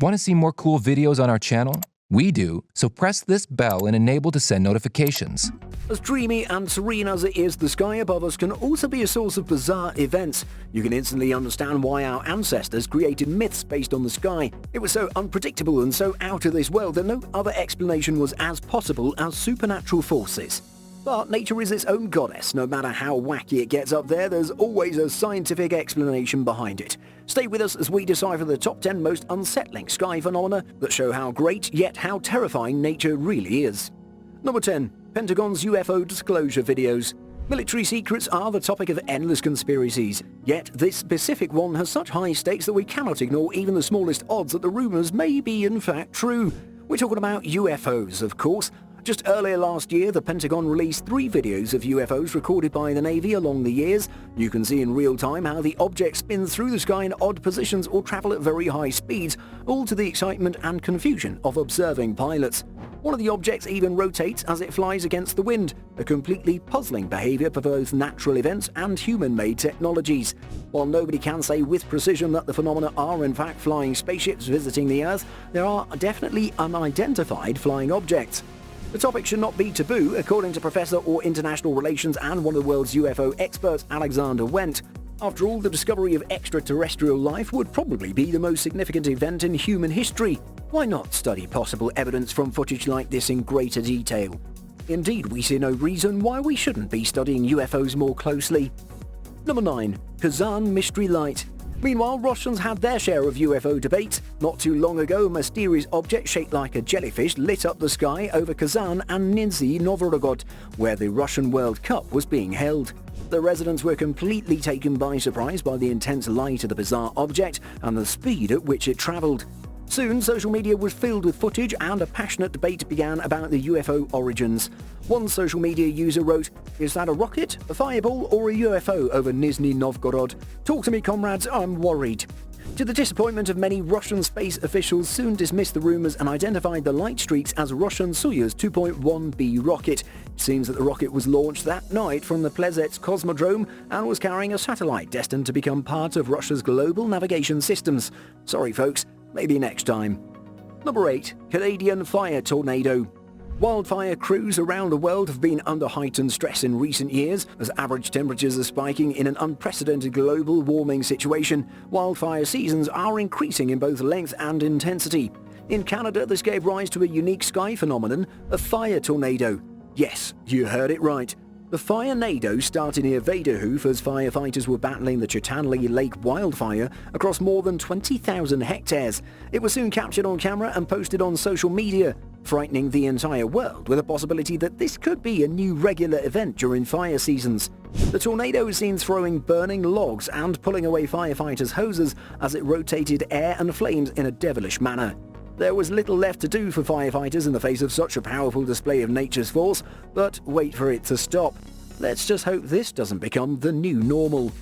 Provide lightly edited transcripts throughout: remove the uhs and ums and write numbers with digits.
Want to see more cool videos on our channel? We do, so press this bell and enable to send notifications. As dreamy and serene as it is, the sky above us can also be a source of bizarre events. You can instantly understand why our ancestors created myths based on the sky. It was so unpredictable and so out of this world that no other explanation was as possible as supernatural forces. But nature is its own goddess. No matter how wacky it gets up there, there's always a scientific explanation behind it. Stay with us as we decipher the top 10 most unsettling sky phenomena that show how great yet how terrifying nature really is. Number 10. Pentagon's UFO disclosure videos. Military secrets are the topic of endless conspiracies, yet this specific one has such high stakes that we cannot ignore even the smallest odds that the rumours may be in fact true. We're talking about UFOs, of course. Just earlier last year, the Pentagon released 3 videos of UFOs recorded by the Navy along the years. You can see in real time how the objects spin through the sky in odd positions or travel at very high speeds, all to the excitement and confusion of observing pilots. One of the objects even rotates as it flies against the wind, a completely puzzling behaviour for both natural events and human-made technologies. While nobody can say with precision that the phenomena are in fact flying spaceships visiting the Earth, there are definitely unidentified flying objects. The topic should not be taboo, according to Professor or International Relations and one of the world's UFO experts, Alexander Wendt. After all, the discovery of extraterrestrial life would probably be the most significant event in human history. Why not study possible evidence from footage like this in greater detail? Indeed, we see no reason why we shouldn't be studying UFOs more closely. Number 9. Kazan Mystery Light. Meanwhile, Russians had their share of UFO debates. Not too long ago, a mysterious object shaped like a jellyfish lit up the sky over Kazan and Nizhny Novgorod, where the Russian World Cup was being held. The residents were completely taken by surprise by the intense light of the bizarre object and the speed at which it travelled. Soon, social media was filled with footage and a passionate debate began about the UFO origins. One social media user wrote, "Is that a rocket, a fireball or a UFO over Nizhny Novgorod? Talk to me, comrades, I'm worried." To the disappointment of many, Russian space officials soon dismissed the rumours and identified the light streaks as Russian Soyuz 2.1B rocket. It seems that the rocket was launched that night from the Plezets Cosmodrome and was carrying a satellite destined to become part of Russia's global navigation systems. Sorry folks, maybe next time. Number 8. Canadian Fire Tornado. Wildfire crews around the world have been under heightened stress in recent years as average temperatures are spiking in an unprecedented global warming situation. Wildfire seasons are increasing in both length and intensity. In Canada, this gave rise to a unique sky phenomenon, a fire tornado. Yes, you heard it right. The firenado started near Vaderhoof as firefighters were battling the Chitanley Lake wildfire across more than 20,000 hectares. It was soon captured on camera and posted on social media, frightening the entire world with a possibility that this could be a new regular event during fire seasons. The tornado was seen throwing burning logs and pulling away firefighters' hoses as it rotated air and flames in a devilish manner. There was little left to do for firefighters in the face of such a powerful display of nature's force, but wait for it to stop. Let's just hope this doesn't become the new normal.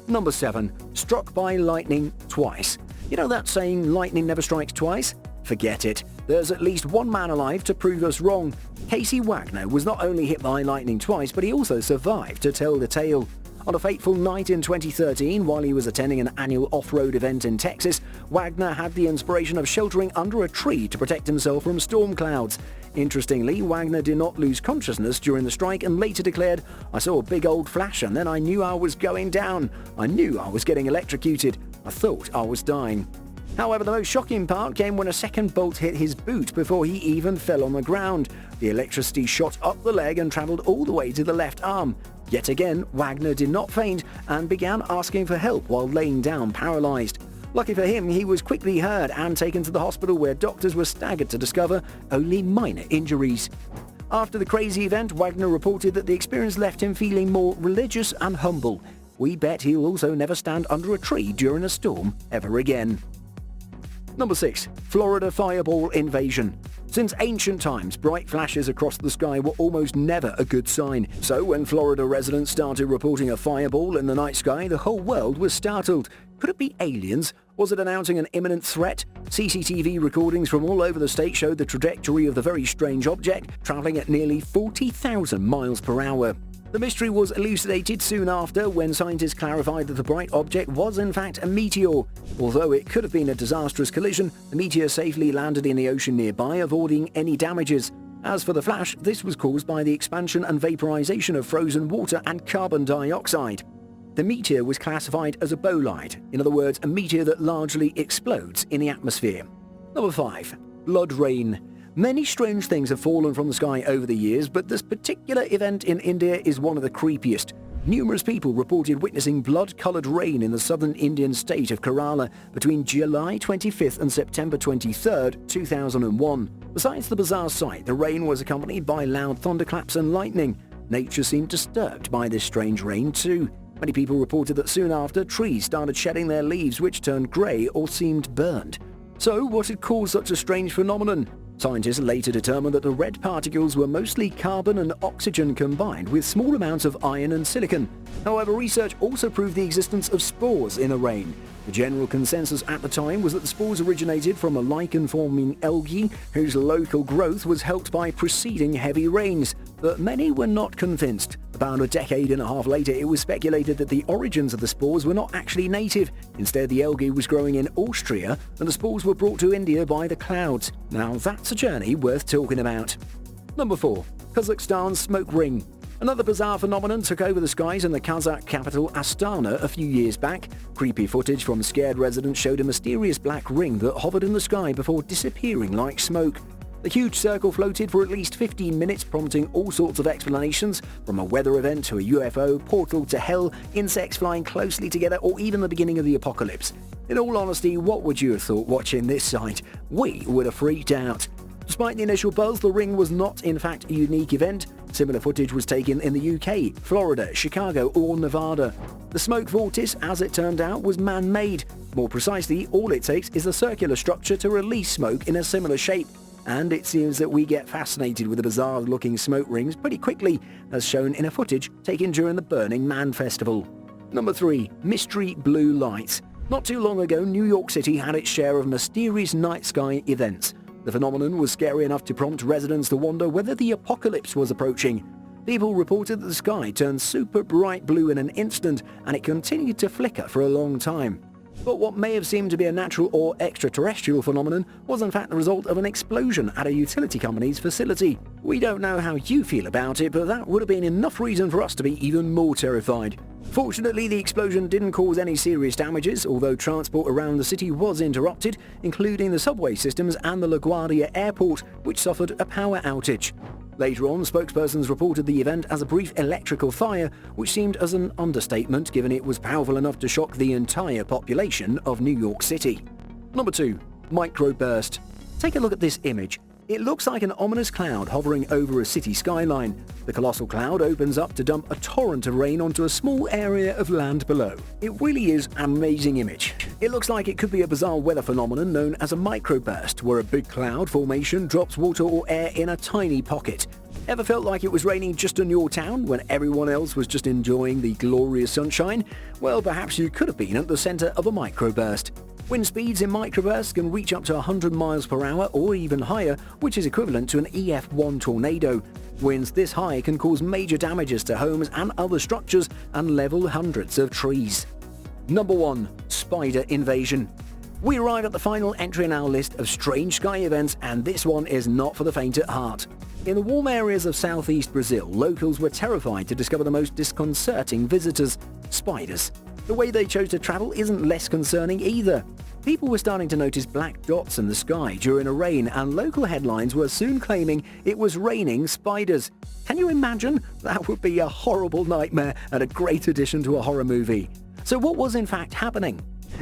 Number 7. Struck by lightning twice. You know that saying, lightning never strikes twice? Forget it. There's at least one man alive to prove us wrong. Casey Wagner was not only hit by lightning twice, but he also survived to tell the tale. On a fateful night in 2013, while he was attending an annual off-road event in Texas, Wagner had the inspiration of sheltering under a tree to protect himself from storm clouds. Interestingly, Wagner did not lose consciousness during the strike and later declared, "I saw a big old flash and then I knew I was going down. I knew I was getting electrocuted. I thought I was dying." However, the most shocking part came when a second bolt hit his boot before he even fell on the ground. The electricity shot up the leg and travelled all the way to the left arm. Yet again, Wagner did not faint and began asking for help while laying down paralysed. Lucky for him, he was quickly heard and taken to the hospital where doctors were staggered to discover only minor injuries. After the crazy event, Wagner reported that the experience left him feeling more religious and humble. We bet he'll also never stand under a tree during a storm ever again. Number 6. Florida Fireball Invasion. Since ancient times, bright flashes across the sky were almost never a good sign. So when Florida residents started reporting a fireball in the night sky, the whole world was startled. Could it be aliens? Was it announcing an imminent threat? CCTV recordings from all over the state showed the trajectory of the very strange object, travelling at nearly 40,000 miles per hour. The mystery was elucidated soon after when scientists clarified that the bright object was in fact a meteor. Although it could have been a disastrous collision, the meteor safely landed in the ocean nearby, avoiding any damages. As for the flash, this was caused by the expansion and vaporization of frozen water and carbon dioxide. The meteor was classified as a bolide, in other words, a meteor that largely explodes in the atmosphere. Number 5. Blood rain. Many strange things have fallen from the sky over the years, but this particular event in India is one of the creepiest. Numerous people reported witnessing blood-coloured rain in the southern Indian state of Kerala between July 25th and September 23rd, 2001. Besides the bizarre sight, the rain was accompanied by loud thunderclaps and lightning. Nature seemed disturbed by this strange rain too. Many people reported that soon after, trees started shedding their leaves which turned grey or seemed burned. So, what had caused such a strange phenomenon? Scientists later determined that the red particles were mostly carbon and oxygen combined with small amounts of iron and silicon. However, research also proved the existence of spores in the rain. The general consensus at the time was that the spores originated from a lichen-forming algae whose local growth was helped by preceding heavy rains, but many were not convinced. About a decade and a half later, it was speculated that the origins of the spores were not actually native. Instead, the algae was growing in Austria, and the spores were brought to India by the clouds. Now that's a journey worth talking about. Number 4. Kazakhstan's smoke ring. Another bizarre phenomenon took over the skies in the Kazakh capital Astana a few years back. Creepy footage from scared residents showed a mysterious black ring that hovered in the sky before disappearing like smoke. The huge circle floated for at least 15 minutes, prompting all sorts of explanations, from a weather event to a UFO, portal to hell, insects flying closely together, or even the beginning of the apocalypse. In all honesty, what would you have thought watching this sight? We would have freaked out. Despite the initial buzz, the ring was not in fact a unique event. Similar footage was taken in the UK, Florida, Chicago, or Nevada. The smoke vortice, as it turned out, was man-made. More precisely, all it takes is a circular structure to release smoke in a similar shape. And it seems that we get fascinated with the bizarre-looking smoke rings pretty quickly, as shown in a footage taken during the Burning Man Festival. Number 3. Mystery blue lights. Not too long ago, New York City had its share of mysterious night sky events. The phenomenon was scary enough to prompt residents to wonder whether the apocalypse was approaching. People reported that the sky turned super bright blue in an instant, and it continued to flicker for a long time. But what may have seemed to be a natural or extraterrestrial phenomenon was in fact the result of an explosion at a utility company's facility. We don't know how you feel about it, but that would have been enough reason for us to be even more terrified. Fortunately, the explosion didn't cause any serious damages, although transport around the city was interrupted, including the subway systems and the LaGuardia airport, which suffered a power outage. Later on, spokespersons reported the event as a brief electrical fire, which seemed as an understatement given it was powerful enough to shock the entire population of New York City. Number 2. Microburst. Take a look at this image. It looks like an ominous cloud hovering over a city skyline. The colossal cloud opens up to dump a torrent of rain onto a small area of land below. It really is an amazing image. It looks like it could be a bizarre weather phenomenon known as a microburst, where a big cloud formation drops water or air in a tiny pocket. Ever felt like it was raining just in your town when everyone else was just enjoying the glorious sunshine? Well, perhaps you could have been at the center of a microburst. Wind speeds in microbursts can reach up to 100 miles per hour or even higher, which is equivalent to an EF1 tornado. Winds this high can cause major damages to homes and other structures and level hundreds of trees. Number 1. Spider invasion. We arrive at the final entry in our list of strange sky events, and this one is not for the faint at heart. In the warm areas of southeast Brazil, locals were terrified to discover the most disconcerting visitors: spiders. The way they chose to travel isn't less concerning either. People were starting to notice black dots in the sky during a rain, and local headlines were soon claiming it was raining spiders. Can you imagine? That would be a horrible nightmare and a great addition to a horror movie. So what was in fact happening?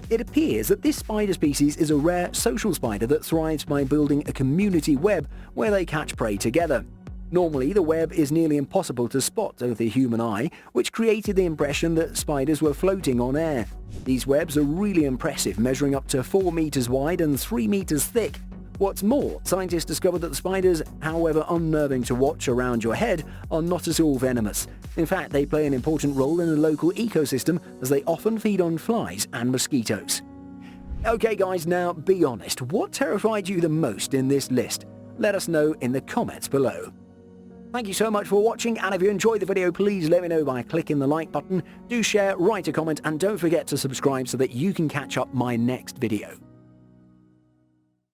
It appears that this spider species is a rare social spider that thrives by building a community web where they catch prey together. Normally, the web is nearly impossible to spot with the human eye, which created the impression that spiders were floating on air. These webs are really impressive, measuring up to 4 meters wide and 3 meters thick. What's more, scientists discovered that the spiders, however unnerving to watch around your head, are not at all venomous. In fact, they play an important role in the local ecosystem, as they often feed on flies and mosquitoes. Okay guys, now be honest, what terrified you the most in this list? Let us know in the comments below. Thank you so much for watching, and if you enjoyed the video, please let me know by clicking the like button. Do share, write a comment, and don't forget to subscribe so that you can catch up my next video.